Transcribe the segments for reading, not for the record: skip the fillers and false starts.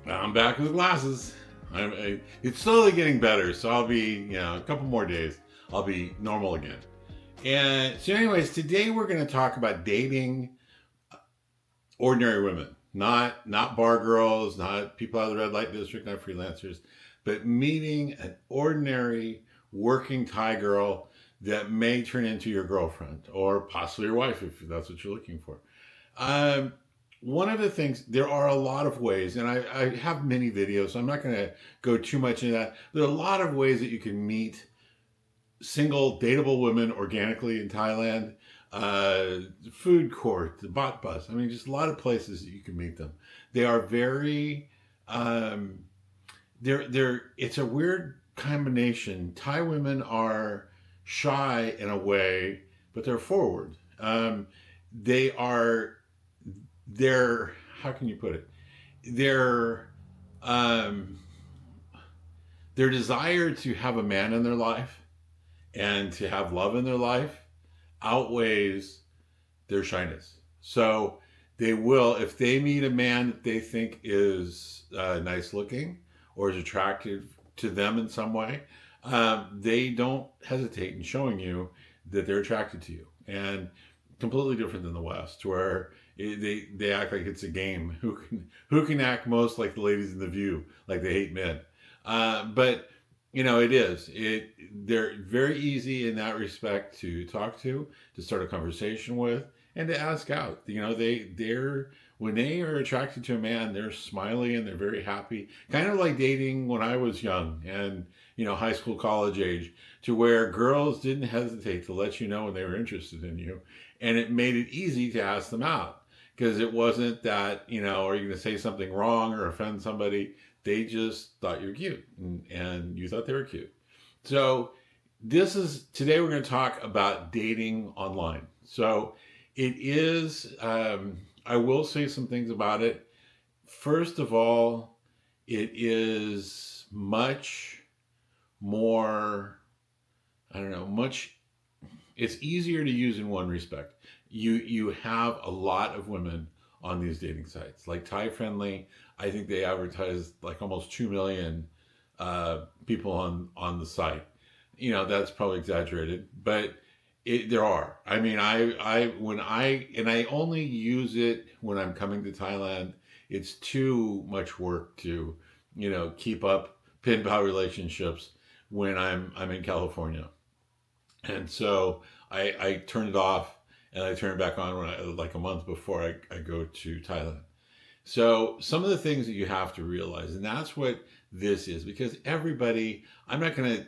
I'm back with glasses. It's slowly getting better, so I'll be, a couple more days. I'll be normal again. And so, anyways, today we're going to talk about dating ordinary women, not bar girls, not people out of the red light district, not freelancers, but meeting an ordinary working Thai girl that may turn into your girlfriend or possibly your wife if that's what you're looking for. Um, One of the things, there are a lot of ways, and I have many videos, so I'm not going to go too much into that. There are a lot of ways that you can meet single dateable women organically in Thailand. Food court, the bot bus. I mean, just a lot of places that you can meet them. They are very, um, it's a weird combination. Thai women are shy in a way, but they're forward. They are their how can you put it their um their desire to have a man in their life and to have love in their life outweighs their shyness. So they will, if they meet a man that they think is nice looking or is attractive to them in some way, they don't hesitate in showing you that they're attracted to you. And completely different than the West, where they act like it's a game. Who can act most like the ladies in the View, like they hate men? But it is. They're very easy in that respect to talk to start a conversation with, and to ask out. They're when they are attracted to a man, they're smiley and they're very happy. Kind of like dating when I was young and high school, college age, to where girls didn't hesitate to let you know when they were interested in you, and it made it easy to ask them out because it wasn't that are you going to say something wrong or offend somebody. They just thought you were cute, and you thought they were cute. So this is today we're going to talk about dating online. So it is. I will say some things about it. First of all, it is much more. I don't know. It's easier to use in one respect. You have a lot of women on these dating sites, like Thai Friendly. I think they advertise like almost 2 million people on the site. That's probably exaggerated, but there are. I mean, I only use it when I'm coming to Thailand. It's too much work to keep up pen pal relationships when I'm in California. And so I turn it off and I turn it back on like a month before I go to Thailand. So some of the things that you have to realize, and that's what this is, because I'm not going to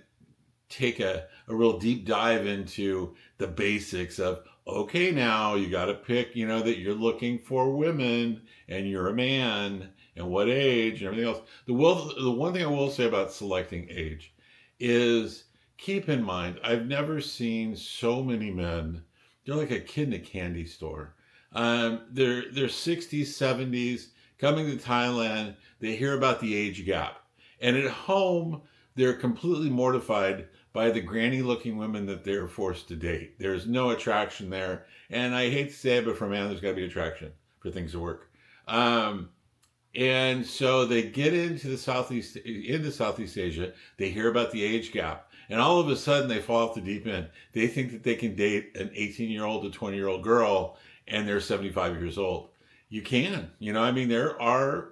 take a real deep dive into the basics of, okay, now you got to pick, that you're looking for women and you're a man and what age and everything else. The one thing I will say about selecting age is, keep in mind, I've never seen so many men. They're like a kid in a candy store. They're 60s, 70s, coming to Thailand. They hear about the age gap. And at home, they're completely mortified by the granny looking women that they're forced to date. There's no attraction there. And I hate to say it, but for a man, there's got to be attraction for things to work. And so they get into Southeast Asia. They hear about the age gap, and all of a sudden they fall off the deep end. They think that they can date an 18-year-old to 20-year-old girl, and they're 75 years old. You can, I mean, there are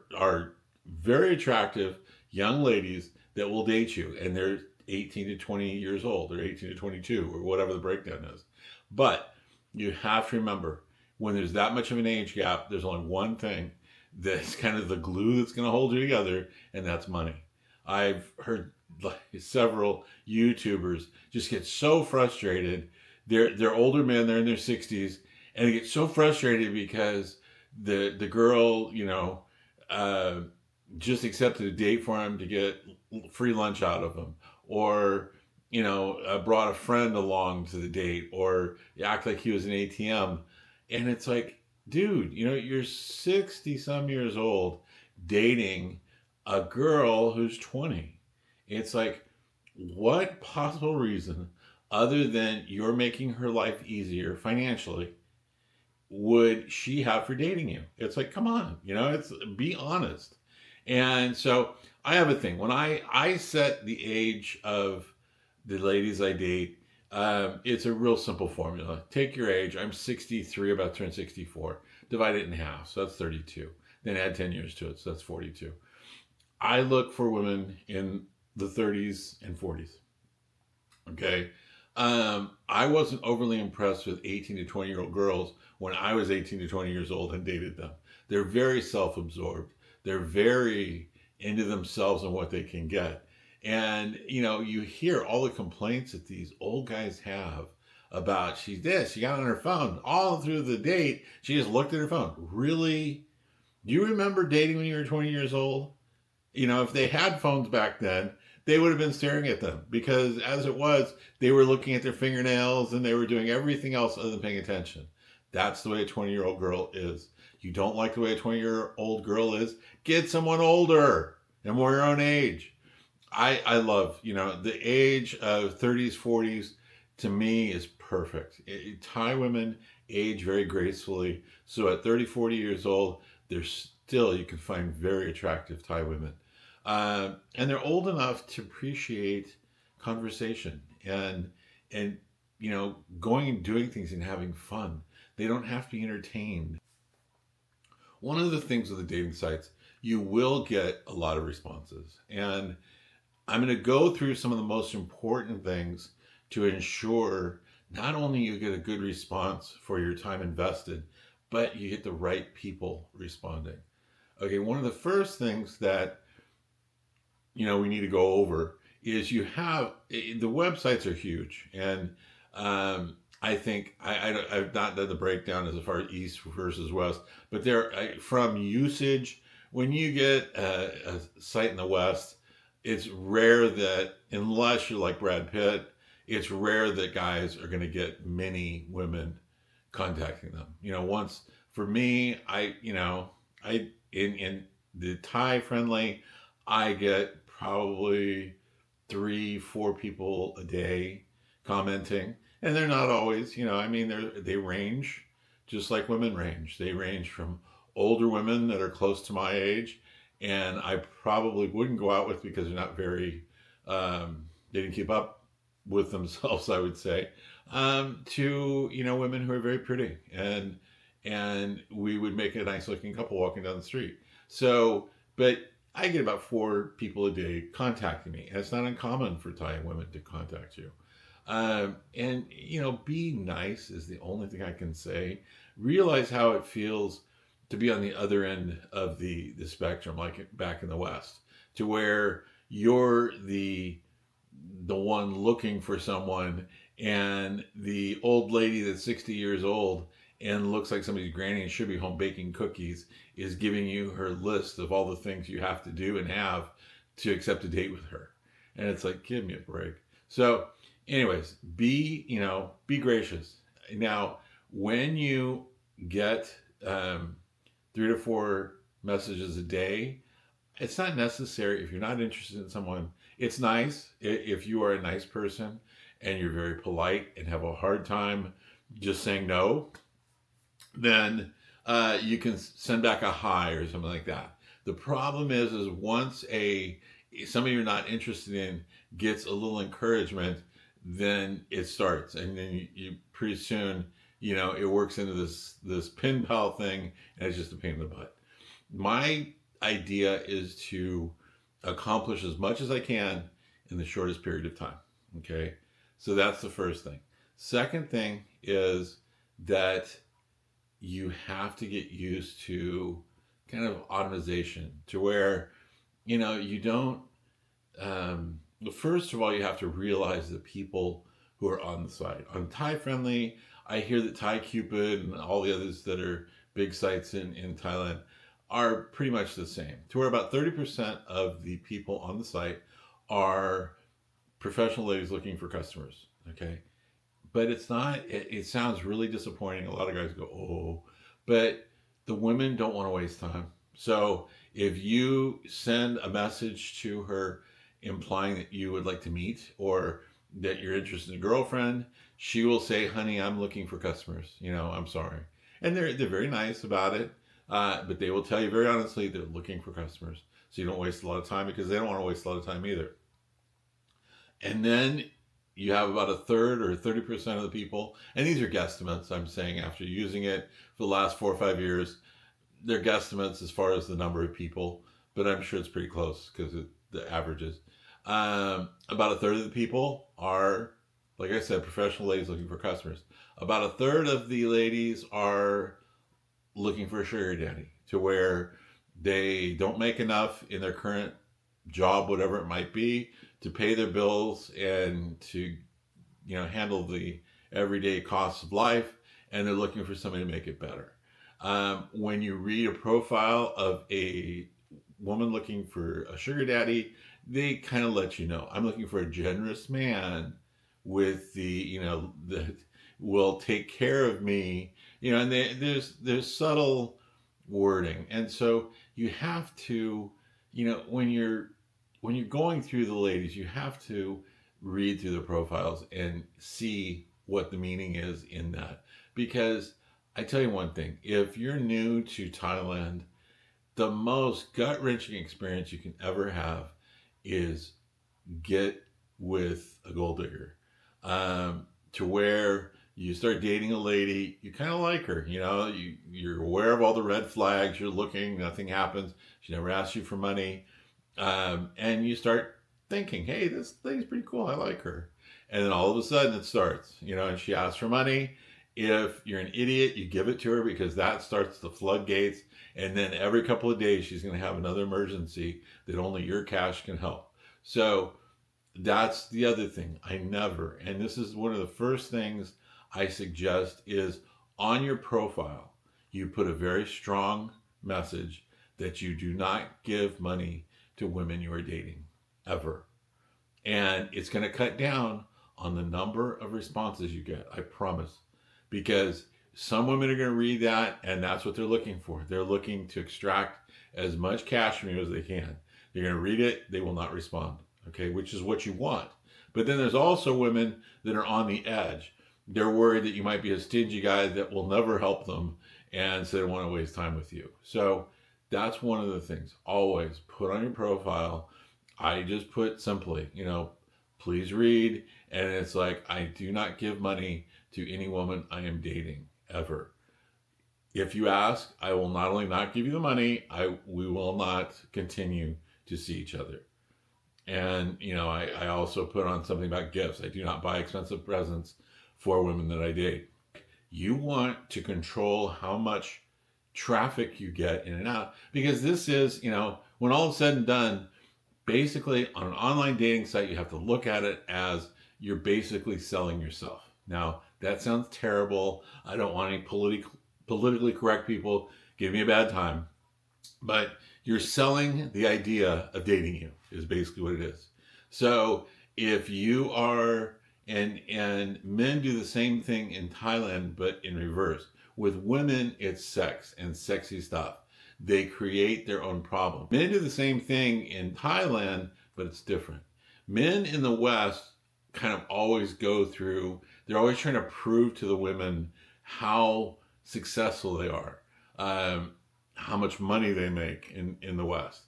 very attractive young ladies that will date you, and they're 18 to 20 years old, or 18 to 22, or whatever the breakdown is. But you have to remember, when there's that much of an age gap, there's only one thing that's kind of the glue that's going to hold you together, and that's money. I've heard like several YouTubers just get so frustrated. They're older men, they're in their 60s, and they get so frustrated because the girl, uh, just accepted a date for him to get free lunch out of him, or brought a friend along to the date, or act like he was an ATM, and it's like, dude, you're 60 some years old dating a girl who's 20. It's like, what possible reason, other than you're making her life easier financially, would she have for dating you? It's like, come on, it's be honest. And so I have a thing. When I set the age of the ladies I date, it's a real simple formula. Take your age. I'm 63, about to turn 64. Divide it in half. So that's 32. Then add 10 years to it. So that's 42. I look for women in the 30s and 40s. Okay. I wasn't overly impressed with 18 to 20-year-old girls when I was 18 to 20 years old and dated them. They're very self absorbed, they're very into themselves and what they can get. And, you hear all the complaints that these old guys have about she's this, she got on her phone all through the date. She just looked at her phone. Really? Do you remember dating when you were 20 years old? If they had phones back then, they would have been staring at them because as it was, they were looking at their fingernails and they were doing everything else other than paying attention. That's the way a 20-year-old girl is. You don't like the way a 20-year-old girl is? Get someone older and more your own age. I love, the age of 30s, 40s to me is perfect. Thai women age very gracefully. So at 30, 40 years old, you can find very attractive Thai women. And they're old enough to appreciate conversation and going and doing things and having fun. They don't have to be entertained. One of the things with the dating sites, you will get a lot of responses. And I'm going to go through some of the most important things to ensure not only you get a good response for your time invested, but you get the right people responding. Okay, one of the first things that we need to go over is the websites are huge, and I think I've not done the breakdown as far as east versus west, but from usage. When you get a site in the west, it's rare that, unless you're like Brad Pitt, it's rare that guys are going to get many women contacting them. Once for me, in the Thai friendly, I get probably 3, 4 people a day commenting, and they're not always, they range just like women range. They range from older women that are close to my age, and I probably wouldn't go out with because they're not very, they didn't keep up with themselves, I would say, to women who are very pretty, and we would make a nice looking couple walking down the street. So, but I get about 4 people a day contacting me, and it's not uncommon for Thai women to contact you. And be nice is the only thing I can say. Realize how it feels to be on the other end of the spectrum, like back in the West, to where you're the one looking for someone, and the old lady that's 60 years old and looks like somebody's granny and should be home baking cookies is giving you her list of all the things you have to do and have to accept a date with her. And it's like, give me a break. So anyways, be gracious. Now, when you get 3 to 4 messages a day, it's not necessary. If you're not interested in someone, it's nice if you are a nice person and you're very polite and have a hard time just saying no, then you can send back a hi or something like that. The problem is once somebody you're not interested in gets a little encouragement, then it starts, and then you pretty soon, it works into this pen pal thing, and it's just a pain in the butt. My idea is to accomplish as much as I can in the shortest period of time. Okay, so that's the first thing. Second thing is that you have to get used to kind of automation, to where you don't first of all, you have to realize the people who are on the site. On Thai Friendly, I hear that Thai Cupid and all the others that are big sites in Thailand are pretty much the same, to where about 30% of the people on the site are professional ladies looking for customers. Okay, but it's not. It sounds really disappointing. A lot of guys go, oh, but the women don't want to waste time. So if you send a message to her implying that you would like to meet or that you're interested in a girlfriend, she will say, honey, I'm looking for customers. I'm sorry. And they're very nice about it. But they will tell you very honestly they're looking for customers. so you don't waste a lot of time, because they don't want to waste a lot of time either. And then you have about a third or 30% of the people, and these are guesstimates, I'm saying, after using it for the last 4 or 5 years, they're guesstimates as far as the number of people, but I'm sure it's pretty close because the averages. About a third of the people are, like I said, professional ladies looking for customers. About a third of the ladies are looking for a sugar daddy, to where they don't make enough in their current job, whatever it might be, to pay their bills and to handle the everyday costs of life, and they're looking for somebody to make it better. When you read a profile of a woman looking for a sugar daddy, they kind of let you know, I'm looking for a generous man with that will take care of me, and there's subtle wording. And so you have to, when you're going through the ladies, you have to read through the profiles and see what the meaning is in that. Because I tell you one thing, if you're new to Thailand, the most gut-wrenching experience you can ever have is get with a gold digger. To where you start dating a lady, you kind of like her, you're aware of all the red flags, you're looking, nothing happens, she never asks you for money, and you start thinking, hey, this lady's pretty cool, I like her. And then all of a sudden it starts, and she asks for money. If you're an idiot, you give it to her, because that starts the floodgates. And then every couple of days, she's going to have another emergency that only your cash can help. So that's the other thing. And this is one of the first things I suggest, is on your profile, you put a very strong message that you do not give money to women you are dating, ever. And it's going to cut down on the number of responses you get, I promise. Because some women are going to read that, and that's what they're looking for. They're looking to extract as much cash from you as they can. They're going to read it, they will not respond, okay, which is what you want. But then there's also women that are on the edge. They're worried that you might be a stingy guy that will never help them, and so they don't want to waste time with you. So that's one of the things. Always put on your profile, I just put simply, please read. And it's like, I do not give money to any woman I am dating, ever. If you ask, I will not only not give you the money, we will not continue to see each other. And, I also put on something about gifts. I do not buy expensive presents for women that I date. You want to control how much traffic you get in and out, because this is, when all is said and done, basically on an online dating site, you have to look at it as you're basically selling yourself. Now, that sounds terrible. I don't want any politically correct people give me a bad time. But you're selling the idea of dating you, is basically what it is. So if you are, and men do the same thing in Thailand, but in reverse. With women, it's sex and sexy stuff. They create their own problem. Men do the same thing in Thailand, but it's different. Men in the West kind of always they're always trying to prove to the women how successful they are, how much money they make in the West.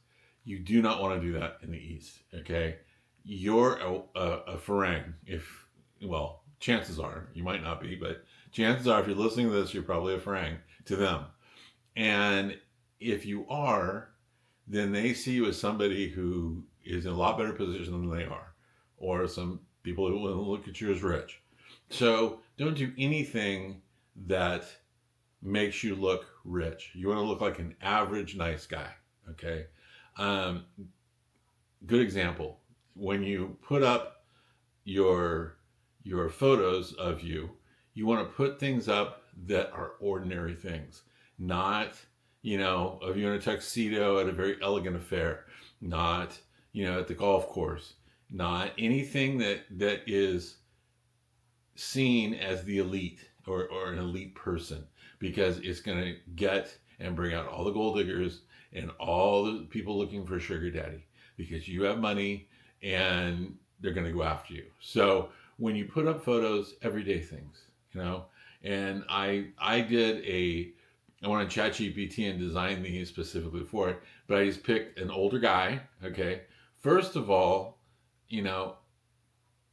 You do not want to do that in the East, okay? You're a Farang, chances are, you might not be, but chances are if you're listening to this, you're probably a Farang to them. And if you are, then they see you as somebody who is in a lot better position than they are, or some people who will look at you as rich. So don't do anything that makes you look rich. You want to look like an average nice guy, okay? Good example. When you put up your photos of you, you want to put things up that are ordinary things, not, of you in a tuxedo at a very elegant affair, not, at the golf course, not anything that is seen as the elite or an elite person, because it's going to get and bring out all the gold diggers and all the people looking for a sugar daddy, because you have money and they're going to go after you. So when you put up photos, everyday things, and I did I went on ChatGPT and designed these specifically for it, but I just picked an older guy. Okay, first of all, you know,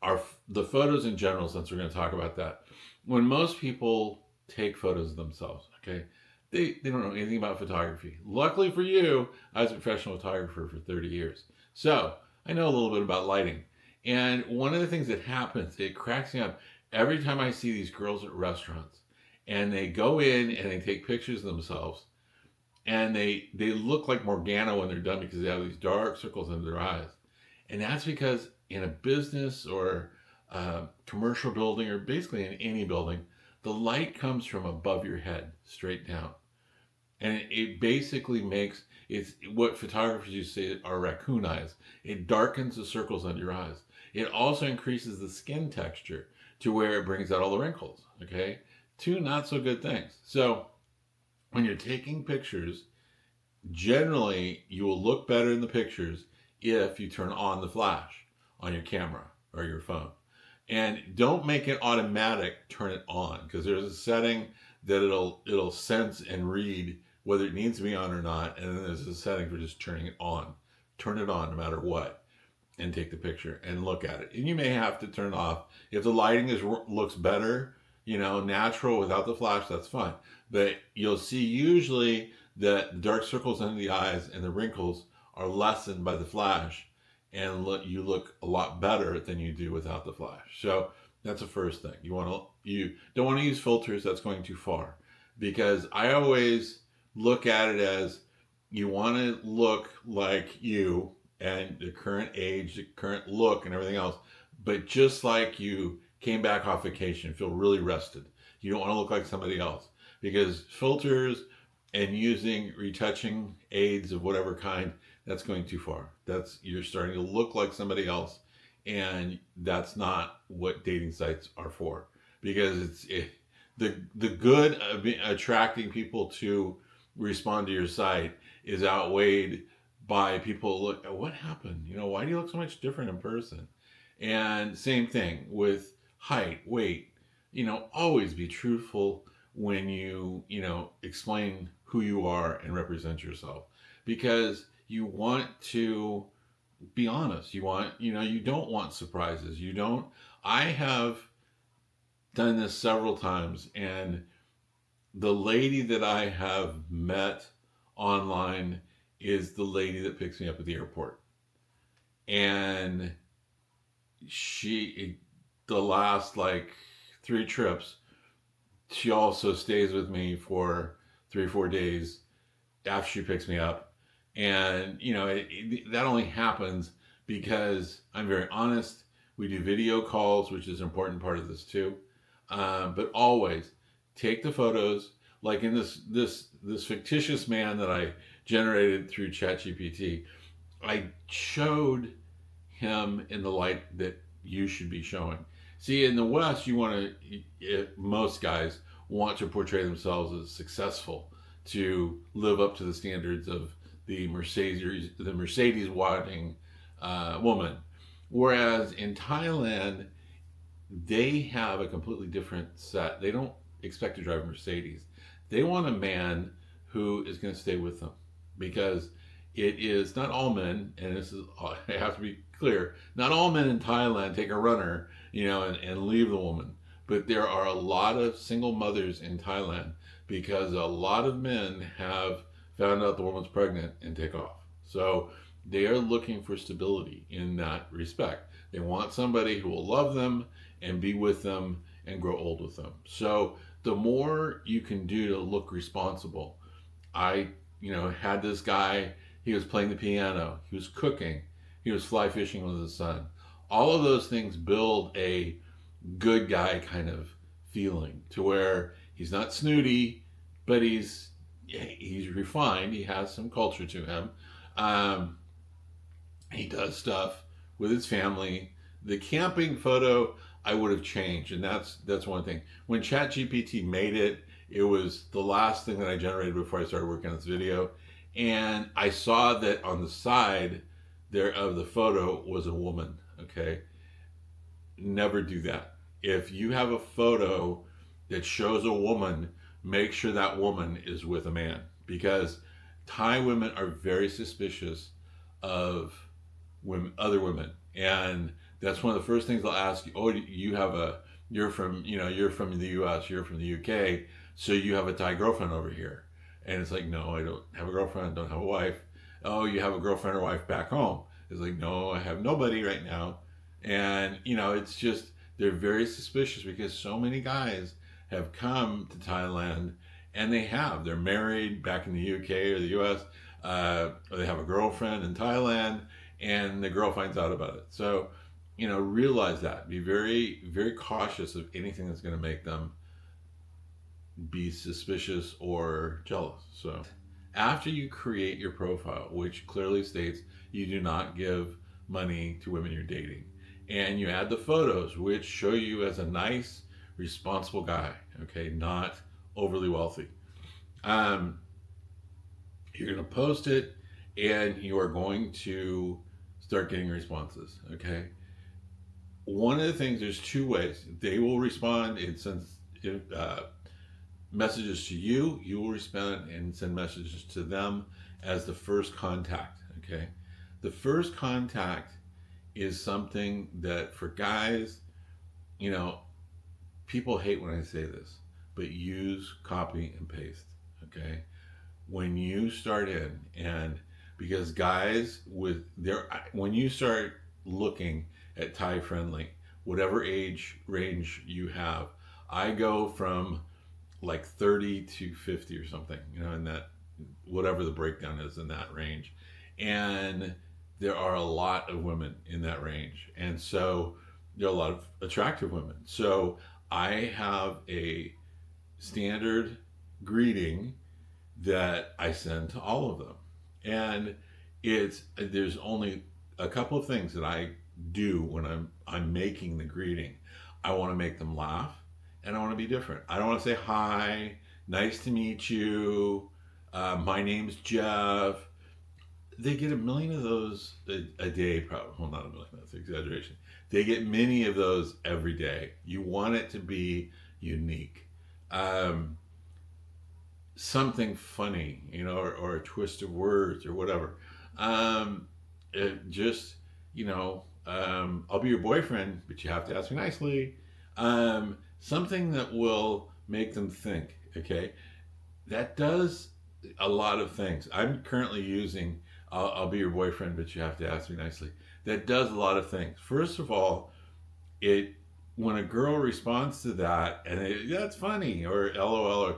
our the photos in general, since we're going to talk about that, when most people take photos of themselves, okay, they don't know anything about photography. Luckily for you, I was a professional photographer for 30 years, so I know a little bit about lighting. And one of the things that happens, it cracks me up every time I see these girls at restaurants, and they go in and they take pictures of themselves, and they look like Morgana when they're done because they have these dark circles under their eyes. And that's because in a business or commercial building, or basically in any building, the light comes from above your head straight down. And it basically makes it's what photographers used to say are raccoon eyes. It darkens the circles under your eyes. It also increases the skin texture to where it brings out all the wrinkles. Okay, two not so good things. So when you're taking pictures, generally you will look better in the pictures if you turn on the flash on your camera or your phone. And don't make it automatic, turn it on, because there's a setting that it'll sense and read whether it needs to be on or not, and then there's a setting for just turning it on. Turn it on no matter what, and take the picture and look at it. And you may have to turn it off if the lighting looks better, natural without the flash. That's fine, but you'll see usually that the dark circles under the eyes and the wrinkles are lessened by the flash, and you look a lot better than you do without the flash. So that's the first thing. You don't want to use filters. That's going too far, because I always look at it as you want to look like you and the current age, the current look, and everything else. But just like you came back off vacation, feel really rested. You don't want to look like somebody else, because filters and using retouching aids of whatever kind, that's going too far. You're starting to look like somebody else, and that's not what dating sites are for. Because the good of attracting people to respond to your site is outweighed by people look, what happened? Why do you look so much different in person? And same thing with height, weight. Always be truthful when you explain who you are and represent yourself, because you want to be honest. You don't want surprises. I have done this several times, and the lady that I have met online is the lady that picks me up at the airport. And the last 3 trips, she also stays with me for 3 or 4 days after she picks me up. And, that only happens because I'm very honest. We do video calls, which is an important part of this too. But always take the photos, like in this fictitious man that I generated through ChatGPT. I showed him in the light that you should be showing. See, in the West, most guys want to portray themselves as successful, to live up to the standards of the Mercedes wanting woman. Whereas in Thailand, they have a completely different set. They don't expect to drive a Mercedes. They want a man who is going to stay with them, because it is not all men, and I have to be clear, not all men in Thailand take a runner, and leave the woman. But there are a lot of single mothers in Thailand, because a lot of men have found out the woman's pregnant and take off. So they are looking for stability in that respect. They want somebody who will love them and be with them and grow old with them. So the more you can do to look responsible. I had this guy, he was playing the piano, he was cooking, he was fly fishing with his son. All of those things build a good guy kind of feeling, to where he's not snooty, but he's refined. He has some culture to him. He does stuff with his family. The camping photo I would have changed, and that's one thing. When ChatGPT made it, it was the last thing that I generated before I started working on this video, and I saw that on the side there of the photo was a woman. Okay, never do that. If you have a photo that shows a woman, make sure that woman is with a man, because Thai women are very suspicious of women, other women, and that's one of the first things they'll ask you. Oh, you're from, you're from the U.S., you're from the U.K., so you have a Thai girlfriend over here, and it's like, no, I don't have a girlfriend, I don't have a wife. Oh, you have a girlfriend or wife back home? It's like, no, I have nobody right now, and it's just they're very suspicious because so many guys have come to Thailand, and they're married back in the UK or the US, or they have a girlfriend in Thailand, and the girl finds out about it. So, realize that. Be very, very cautious of anything that's going to make them be suspicious or jealous. So, after you create your profile, which clearly states you do not give money to women you're dating, and you add the photos, which show you as a nice, responsible guy, okay, not overly wealthy. You're going to post it, and you are going to start getting responses, okay? One of the things, there's two ways. They will respond and send messages to you. You will respond and send messages to them as the first contact, okay? The first contact is something that for guys, people hate when I say this, but use copy and paste, okay? When you start in, and because guys when you start looking at Thai friendly, whatever age range you have, I go from like 30 to 50 or something, in that, whatever the breakdown is in that range. And there are a lot of women in that range. And so there are a lot of attractive women. So I have a standard greeting that I send to all of them. And there's only a couple of things that I do when I'm making the greeting. I want to make them laugh, and I want to be different. I don't want to say hi, nice to meet you, my name's Jeff. They get a million of those a day, probably. Well, not a million, that's an exaggeration. They get many of those every day. You want it to be unique. Something funny, or a twist of words or whatever. I'll be your boyfriend, but you have to ask me nicely. Something that will make them think, okay? That does a lot of things. I'm currently using, I'll be your boyfriend, but you have to ask me nicely. That does a lot of things. First of all, when a girl responds to that, and that's funny, or LOL, or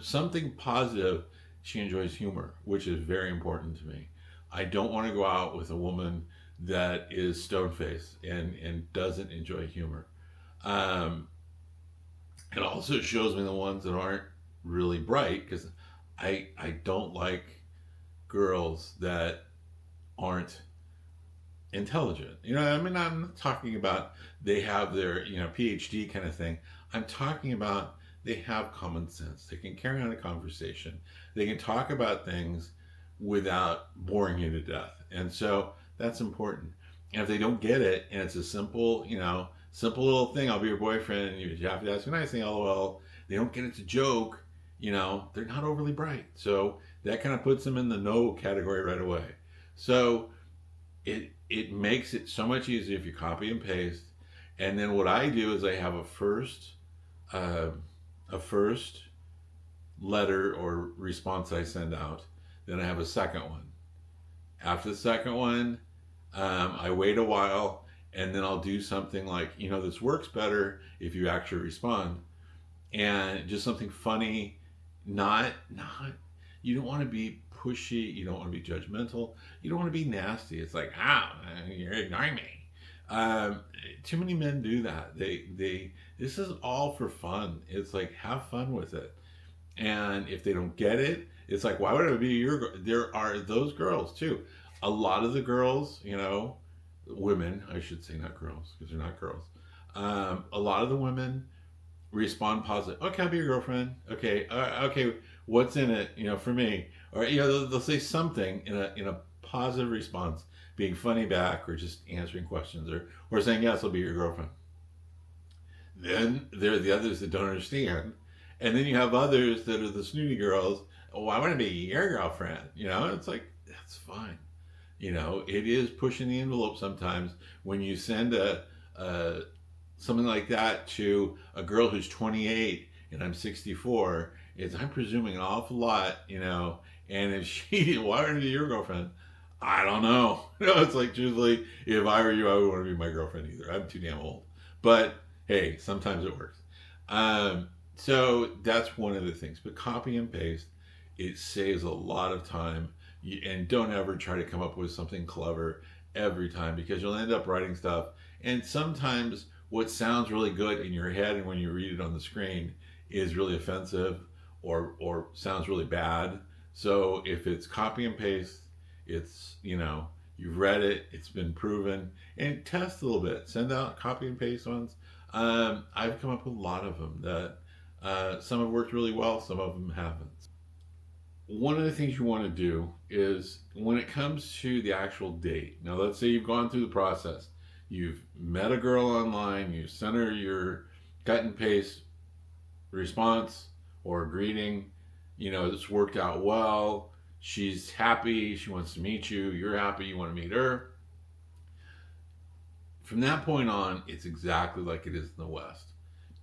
something positive, she enjoys humor, which is very important to me. I don't want to go out with a woman that is stone-faced and doesn't enjoy humor. It also shows me the ones that aren't really bright, because I don't like girls that aren't intelligent. I'm not talking about they have their PhD kind of thing. I'm talking about they have common sense. They can carry on a conversation. They can talk about things without boring you to death. And so that's important. And if they don't get it, and it's a simple little thing, I'll be your boyfriend, and you have to ask me nicely, LOL. They don't get it to joke, they're not overly bright. So that kind of puts them in the no category right away. So it makes it so much easier if you copy and paste. And then what I do is I have a first letter or response I send out. Then I have a second one. After the second one, I wait a while, and then I'll do something like, this works better if you actually respond, and just something funny. Not you don't want to be pushy, you don't want to be judgmental, you don't want to be nasty. It's like, you're ignoring me. Too many men do that. This is all for fun. It's like, have fun with it. And if they don't get it, it's like, why would I be your? There are those girls too. A lot of the girls, women, I should say, not girls, because they're not girls. A lot of the women respond positive. Okay, I'll be your girlfriend. Okay, okay, what's in it, for me? Or they'll say something in a positive response, being funny back, or just answering questions, or saying, yes, I'll be your girlfriend. Then there are the others that don't understand, And then you have others that are the snooty girls. Oh, I want to be your girlfriend. You know, it's like, that's fine. You know, it is pushing the envelope sometimes when you send a something like that to a girl who's 28 and I'm 64. Is I'm presuming an awful lot, you know. And if she, why aren't you your girlfriend? I don't know. You know, it's like, truthfully, if I were you, I wouldn't want to be my girlfriend either. I'm too damn old. But hey, sometimes it works. So that's one of the things. But copy and paste, it saves a lot of time. And don't ever try to come up with something clever every time, because you'll end up writing stuff. And sometimes what sounds really good in your head and when you read it on the screen is really offensive or sounds really bad. So if it's copy and paste, it's, you know, you've read it, it's been proven, and test a little bit. Send out copy and paste ones. I've come up with a lot of them that some have worked really well, some of them haven't. One of the things you want to do is when it comes to the actual date. Now, let's say you've gone through the process. You've met a girl online, you sent her your cut and paste response or greeting. You know, it's worked out well. She's happy, she wants to meet you. You're happy, you want to meet her. From that point on, it's exactly like it is in the West.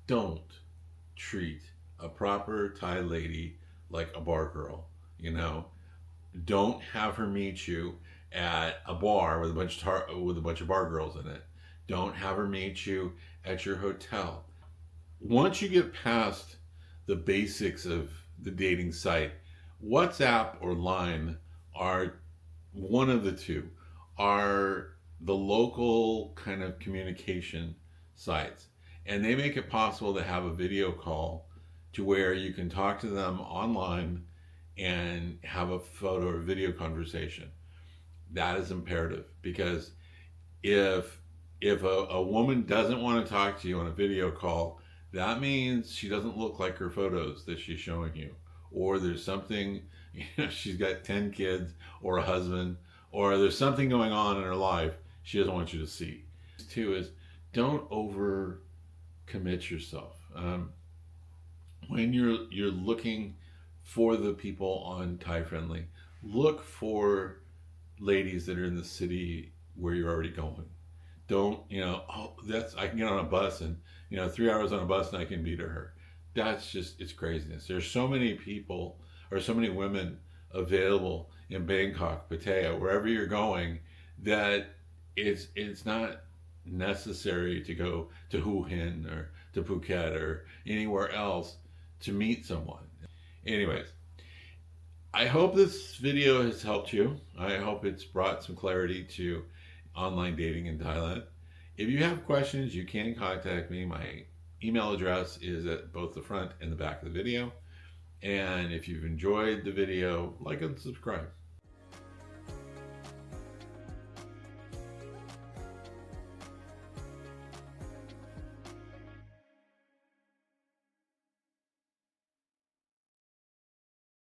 Don't treat a proper Thai lady like a bar girl. You know, don't have her meet you at a bar with a bunch of bar girls in it. Don't have her meet you at your hotel. Once you get past the basics of the dating site, WhatsApp or Line are one of the two, are the local kind of communication sites. And they make it possible to have a video call to where you can talk to them online and have a photo or video conversation. That is imperative, because if a woman doesn't want to talk to you on a video call, that means she doesn't look like her photos that she's showing you, or there's something, you know, she's got 10 kids or a husband, or there's something going on in her life she doesn't want you to see. Two is, don't over commit yourself. When you're looking for the people on Thai Friendly, look for ladies that are in the city where you're already going. Don't, you know, oh, I can get on a bus and, you know, 3 hours on a bus and I can be to her. That's just, it's craziness. There's so many people or so many women available in Bangkok, Pattaya, wherever you're going, that it's not necessary to go to Hue Hin or to Phuket or anywhere else to meet someone. Anyways, I hope this video has helped you. I hope it's brought some clarity to online dating in Thailand. If you have questions, you can contact me. My email address is at both the front and the back of the video. And if you've enjoyed the video, like and subscribe.